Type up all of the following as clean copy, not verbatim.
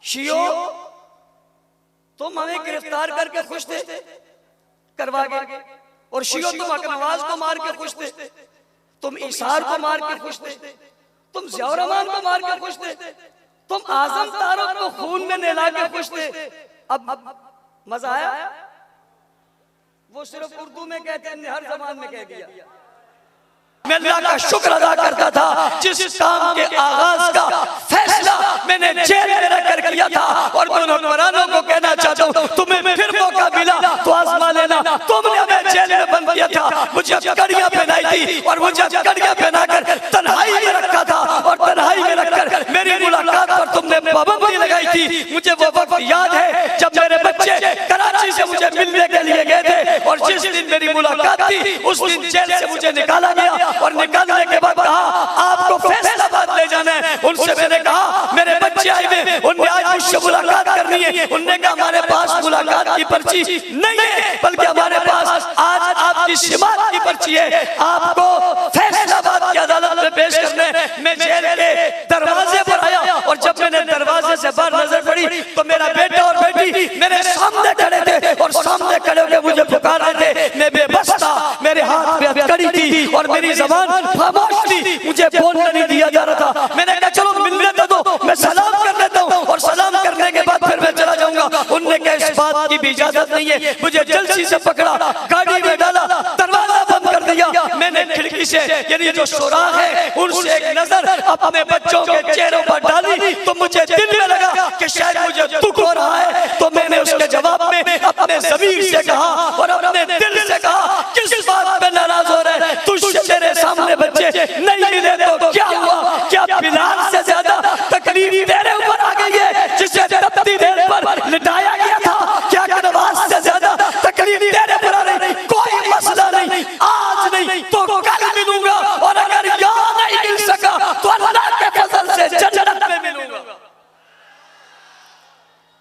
शियो तुम हमें गिरफ्तार करके खुश थे, करवा गए, और शियो तुम हक नवाज को मार के खुश थे, तुम इशार को मार के खुश थे, तुम ज़ियाउर रहमान को मार के खुश थे, तुम आजम तारक को खून में नहला के खुश थे। अब मजा आया? वो सिर्फ उर्दू में कहते हैं, हर जबान में कह दिया। मैं अल्लाह का शुक्र अदा करता था जिस काम के आगाज का फैसला मैंने जेल में रहकर किया था, और मैं हुक्मरानों को कहना चाहता हूँ तुम्हें फिर मौका मिला तो आजमा लेना। तुमने हमें जेल में बंद किया था, मुझे कड़ियां पहनाई थी, और मुझे कड़ियां पहनाकर तन्हाई में रखा था, और तन्हाई में रखकर मेरी मुलाकात पर तुमने पाबंदी लगाई थी। मुझे वो वक्त याद है जब मेरे बच्चे कराची से मुझे मिलने के लिए गए थे, और जिस दिन मेरी मुलाकात थी उस दिन जेल से मुझे निकाला गया, और निकालने के बाद कहा आपको फैसलाबाद ले जाना है। उनसे मैंने कहा मेरे बच्चे आए हुए, उनने आज मुझसे मुलाकात करनी है। उनने कहा हमारे पास मुलाकात की पर्ची नहीं है, बल्कि हमारे पास आज आपकी समाअत की पर्ची है, आपको फैसलाबाद की अदालत में पेश करने। मैं जेल के दरवाजे पर आया, और जब मैंने दरवाजे से बाहर नजर पड़ी तो मेरा बेटा और बेटी मेरे सामने खड़े थे, और सामने खड़े होकर मुझे पुकार रहे थे। मैं बेबस था, मेरे हाथ में हथकड़ी थी, और मेरी जबान खामोश थी, मुझे बोलने नहीं दिया जा रहा था। मैंने कहा चलो मिलने दो, मैं सलाम कर लेता हूँ, और सलाम करने के बाद फिर मैं चला जाऊंगा। उनने कहा इस बात की भी इजाजत नहीं है। मुझे जल्दी से पकड़ा, गाड़ी में डाला, दरवाजा बंद कर दिया। मैंने खिड़की से, यानी जो सुराख है उनसे एक नजर अपने बच्चों के चेहरों पर डाली, तो मुझे दिल में लगा कि शायद मुझे दुख हो रहा है। तो मैंने उसके जवाब में अपने ज़मीर से कहा और अपने दिल से कहा किस बात पे नाराज हो रहे हैं? तुझसे तेरे सामने बच्चे नहीं मिले तो क्या हुआ? क्या बिलाल से ज्यादा तकलीफ तेरे ऊपर आ गई है जिसे तपती देर पर लिटाया गया था? क्या नवाज से ज्यादा तकलीफ तेरे ऊपर आ रही? कोई मसला नहीं, आज नहीं तो कल मिलूंगा, और अगर यहाँ नहीं मिल सका तो अल्लाह के फजल से जन्नत में मिलूंगा।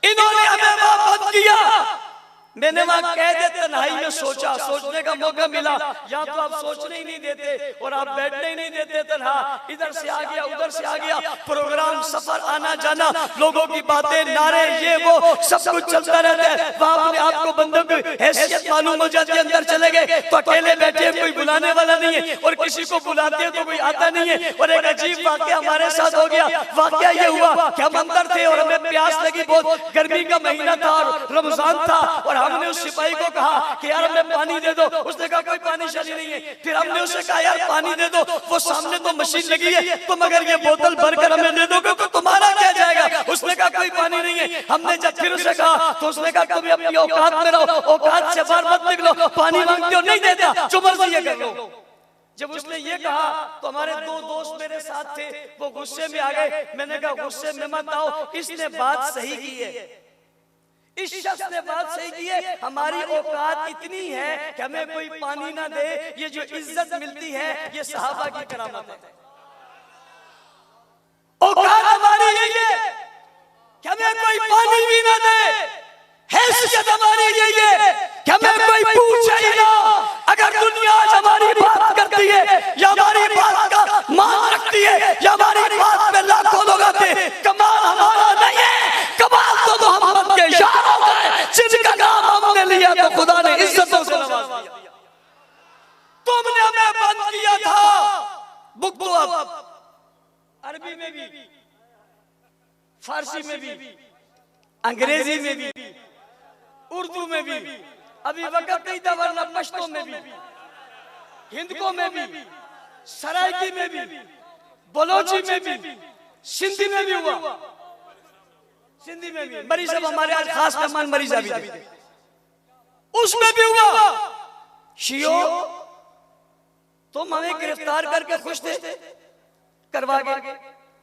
इन्होंने हमें वहां बंद किया। मैंने वहां कह दे तन्हाई में सोचा, सोचने का मौका मिला। या तो आप सोचने ही नहीं देते, और आप बैठने ही नहीं देते तन्हा, इधर से आ गया उधर से आ गया, प्रोग्राम सफर आना जाना, लोगों की बातें नारे ये वो सब कुछ चलता रहता है। वहां अपने आपको बंदों की हैसियत मालूम हो जाती है। अंदर चले गए तो अकेले बैठे, कोई बुलाने वाला नहीं है, और किसी को बुलाते तो कोई आता नहीं है। और एक अजीब वाकया हमारे साथ हो गया। वाकया ये हुआ कि हम अंदर थे और हमें प्यास लगी, बहुत गर्मी का महीना था और रमजान था, और हमने उस सिपाही को कहा कि यार हमें पानी दे दो। उसने कहा कोई पानी शानी नहीं है। फिर हमने उससे कहा यार पानी दे दो, वो सामने तो मशीन लगी है, तो मगर ये बोतल भरकर हमें दे दोगे तो तुम्हारा क्या जाएगा? उसने कहा कोई पानी नहीं है। हमने जब फिर उसे कहा तो उसने कहा तुम अपनी औकात में रहो, औकात से बाहर मत निकलो, पानी मांगते हो नहीं देता, जो मर्जी कर लो। जब उसने ये कहा तो हमारे दो दोस्त मेरे साथ थे, वो गुस्से में आ गए। मैंने कहा गुस्से में मत आओ, इसने बात सही की है, इस शख्स ने बात सही की है। हमारी औकात इतनी है कि हमें कोई पानी ना दे, ये जो इज्जत मिलती है ये सहाबा की करामत है। औकात हमारी यही है कि हमें कोई पानी भी ना दे, हैसियत हमारी यही है कि हमें कोई पूछे ही ना। अगर दुनिया आज हमारी बात करती है या हमारी बात का मान रखती है या हमारी बात में लाखों लोग आते हैं, कमाल हमारा नहीं है, कमाल तो मोहम्मद के इशारों का है, जिनका नाम हमने लिया तो खुदा ने इज्जतों से नवाज दिया। तुमने हमें बंद किया था। बुक तो अब अरबी में भी, फारसी में भी, अंग्रेजी में भी, उर्दू में भी, अभी वक्त नहीं था वरना पश्तो में भी, हिंदको में भी, सराइकी में भी, बलोची में भी, सिंधी में भी हुआ, सिंधी में भी। मरी साहब हमारे आज खास मेहमान मरी साहब थे, उसमें भी हुआ। शियो तुम हमें गिरफ्तार करके खुश थे, करवा गए,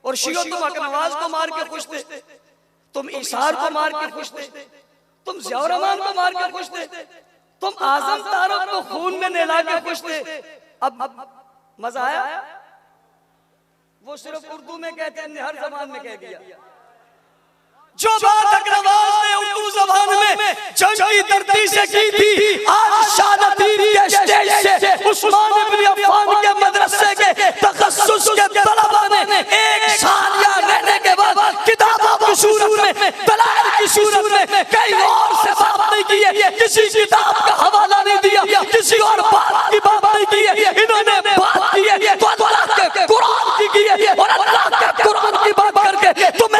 और शियो तुम हक नवाज को मार के खुश थे, तुम इशार को मार के खुश थे, तुम ज़ियाउर रहमान को मार के खुश थे, तुम आजम तारक को खून में नहला के खुश थे। अब मजा आया? वो सिर्फ उर्दू में कहते हैं, हर जबान में कह दिया। जो बात हक नवाज ने उर्दू जबान में जंग की धरती से की थी, आज शाहनतीन के स्टेज से उस्मान इब्न अफ़्फ़ान के मदरसे के तखस्सुस के तलबा ने एक साल या रहने के बाद किताबों की सूरत में, दलाल की सूरत में, कहीं और से बात नहीं की है, किसी किताब का हवाला नहीं दिया, किसी और बात की बात नहीं की है, इन्होंने बात की है तो अल्लाह के कुरान की है, और अल्लाह के कुरान की बात करके तुम्हें